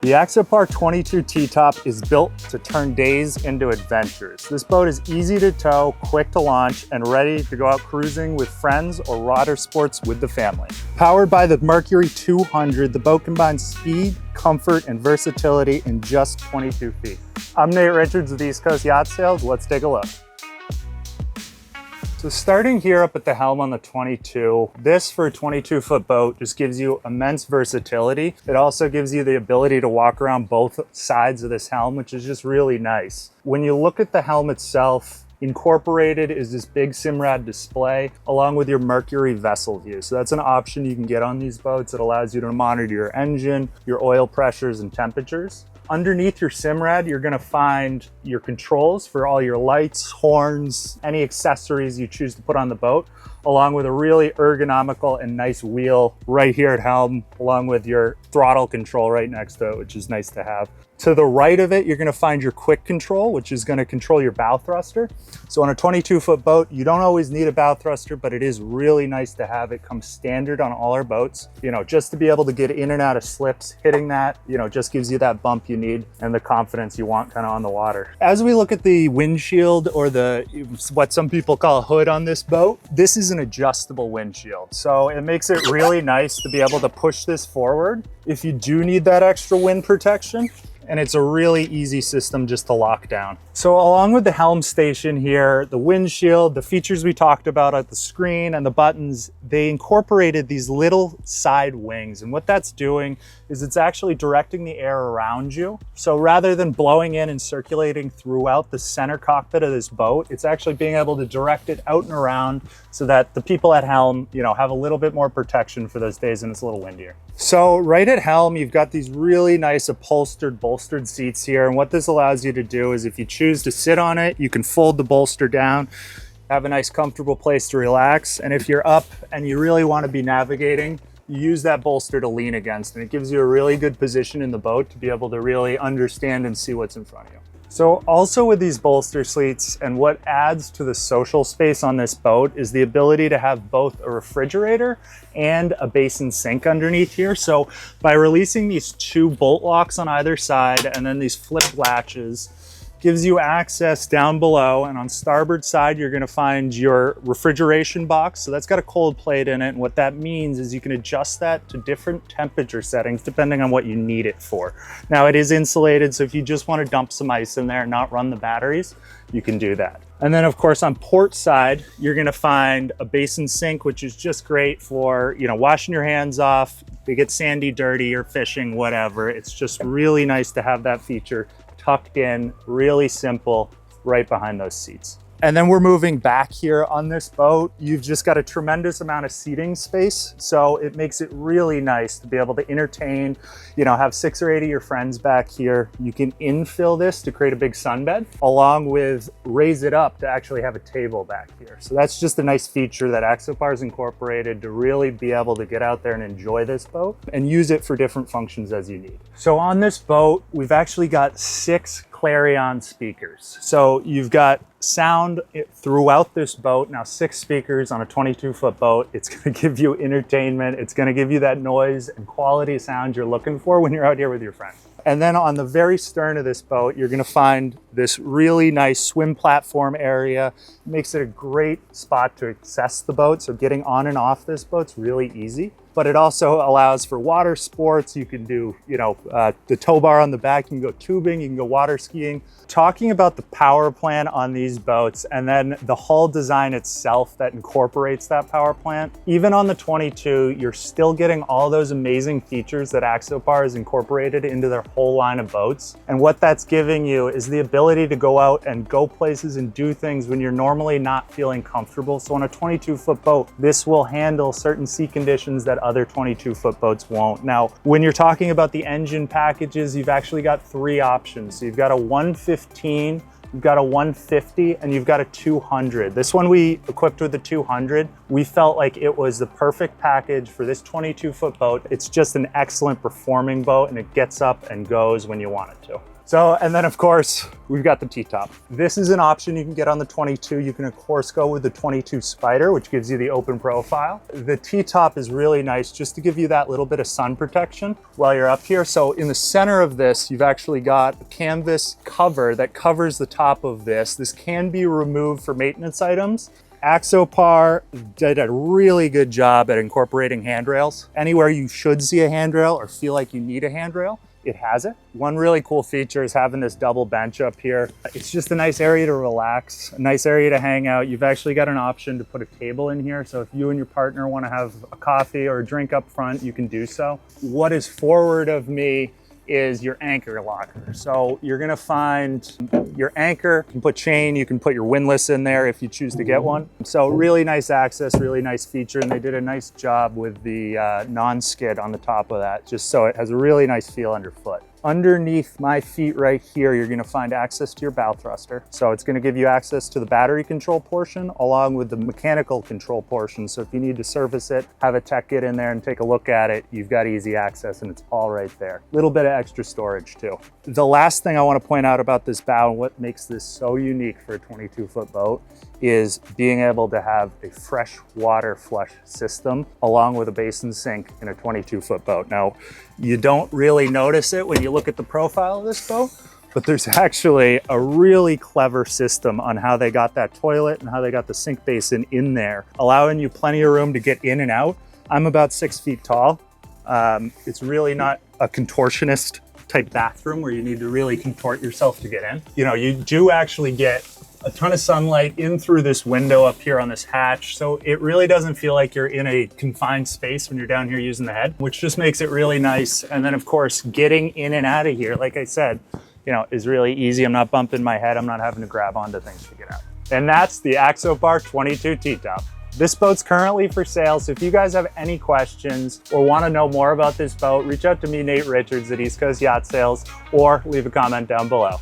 The Axopar 22 T-Top is built to turn days into adventures. This boat is easy to tow, quick to launch, and ready to go out cruising with friends or water sports with the family. Powered by the Mercury 200, the boat combines speed, comfort, and versatility in just 22 feet. I'm Nate Richards with East Coast Yacht Sales. Let's take a look. So starting here up at the helm on the 22, this for a 22-foot boat just gives you immense versatility. It also gives you the ability to walk around both sides of this helm, which is just really nice. When you look at the helm itself, incorporated is this big Simrad display along with your Mercury vessel view. So that's an option you can get on these boats. It allows you to monitor your engine, your oil pressures and temperatures. Underneath your Simrad, you're gonna find your controls for all your lights, horns, any accessories you choose to put on the boat, along with a really ergonomical and nice wheel right here at helm, along with your throttle control right next to it, which is nice to have. To the right of it, you're gonna find your quick control, which is gonna control your bow thruster. So on a 22-foot boat, you don't always need a bow thruster, but it is really nice to have. It comes standard on all our boats. You know, just to be able to get in and out of slips, hitting that, you know, just gives you that bump you need and the confidence you want kind of on the water. As we look at the windshield, or what some people call a hood on this boat, this is an adjustable windshield. So it makes it really nice to be able to push this forward if you do need that extra wind protection. And it's a really easy system just to lock down. So along with the helm station here, the windshield, the features we talked about at the screen and the buttons, they incorporated these little side wings. And what that's doing is it's actually directing the air around you. So rather than blowing in and circulating throughout the center cockpit of this boat, it's actually being able to direct it out and around so that the people at helm, you know, have a little bit more protection for those days when it's a little windier. So right at helm, you've got these really nice bolstered seats here. And what this allows you to do is if you choose to sit on it, you can fold the bolster down, have a nice comfortable place to relax. And if you're up and you really want to be navigating, you use that bolster to lean against, and it gives you a really good position in the boat to be able to really understand and see what's in front of you. So also with these bolster seats, and what adds to the social space on this boat is the ability to have both a refrigerator and a basin sink underneath here. So by releasing these two bolt locks on either side and then these flip latches, gives you access down below, and on starboard side you're going to find your refrigeration box. So that's got a cold plate in it, and what that means is you can adjust that to different temperature settings depending on what you need it for. Now it is insulated, so if you just want to dump some ice in there and not run the batteries, you can do that. And then of course on port side, you're going to find a basin sink, which is just great for, you know, washing your hands off. They get sandy, dirty, or fishing, whatever. It's just really nice to have that feature tucked in, really simple, right behind those seats. And then we're moving back here on this boat. You've just got a tremendous amount of seating space. So it makes it really nice to be able to entertain, you know, have 6 or 8 of your friends back here. You can infill this to create a big sunbed, along with raise it up to actually have a table back here. So that's just a nice feature that Axopar's incorporated to really be able to get out there and enjoy this boat and use it for different functions as you need. So on this boat, we've actually got 6 Clarion speakers. So you've got sound throughout this boat. Now 6 speakers on a 22-foot boat. It's going to give you entertainment. It's going to give you that noise and quality sound you're looking for when you're out here with your friends. And then on the very stern of this boat, you're going to find this really nice swim platform area. It makes it a great spot to access the boat. So getting on and off this boat's really easy. But it also allows for water sports. You can do, you know, the tow bar on the back. You can go tubing, you can go water skiing. Talking about the power plant on these boats and then the hull design itself that incorporates that power plant. Even on the 22, you're still getting all those amazing features that Axopar has incorporated into their whole line of boats. And what that's giving you is the ability to go out and go places and do things when you're normally not feeling comfortable. So on a 22-foot boat, this will handle certain sea conditions that other 22-foot boats won't. Now, when you're talking about the engine packages, you've actually got 3 options. So you've got a 115, you've got a 150, and you've got a 200. This one we equipped with the 200. We felt like it was the perfect package for this 22-foot boat. It's just an excellent performing boat, and it gets up and goes when you want it to. So, and then of course, we've got the T-top. This is an option you can get on the 22. You can of course go with the 22 Spider, which gives you the open profile. The T-top is really nice just to give you that little bit of sun protection while you're up here. So in the center of this, you've actually got a canvas cover that covers the top of this. This can be removed for maintenance items. Axopar did a really good job at incorporating handrails. Anywhere you should see a handrail or feel like you need a handrail, it has it. One really cool feature is having this double bench up here. It's just a nice area to relax, a nice area to hang out. You've actually got an option to put a table in here. So if you and your partner want to have a coffee or a drink up front, you can do so. What is forward of me is your anchor locker. So you're gonna find your anchor, you can put chain, you can put your windlass in there if you choose to get one. So really nice access, really nice feature, and they did a nice job with the non-skid on the top of that, just so it has a really nice feel underfoot. Underneath my feet right here, you're gonna find access to your bow thruster. So it's gonna give you access to the battery control portion along with the mechanical control portion. So if you need to service it, have a tech get in there and take a look at it, you've got easy access and it's all right there. Little bit of extra storage too. The last thing I wanna point out about this bow and what makes this so unique for a 22-foot boat is being able to have a fresh water flush system along with a basin sink in a 22-foot boat. Now, you don't really notice it when you look at the profile of this boat, but there's actually a really clever system on how they got that toilet and how they got the sink basin in there, allowing you plenty of room to get in and out. I'm about 6 feet tall. It's really not a contortionist type bathroom where you need to really contort yourself to get in. You know, you do actually get a ton of sunlight in through this window up here on this hatch. So it really doesn't feel like you're in a confined space when you're down here using the head, which just makes it really nice. And then of course, getting in and out of here, like I said, you know, is really easy. I'm not bumping my head. I'm not having to grab onto things to get out. And that's the Axopar 22 T-top. This boat's currently for sale, so if you guys have any questions or want to know more about this boat, reach out to me, Nate Richards at East Coast Yacht Sales, or leave a comment down below.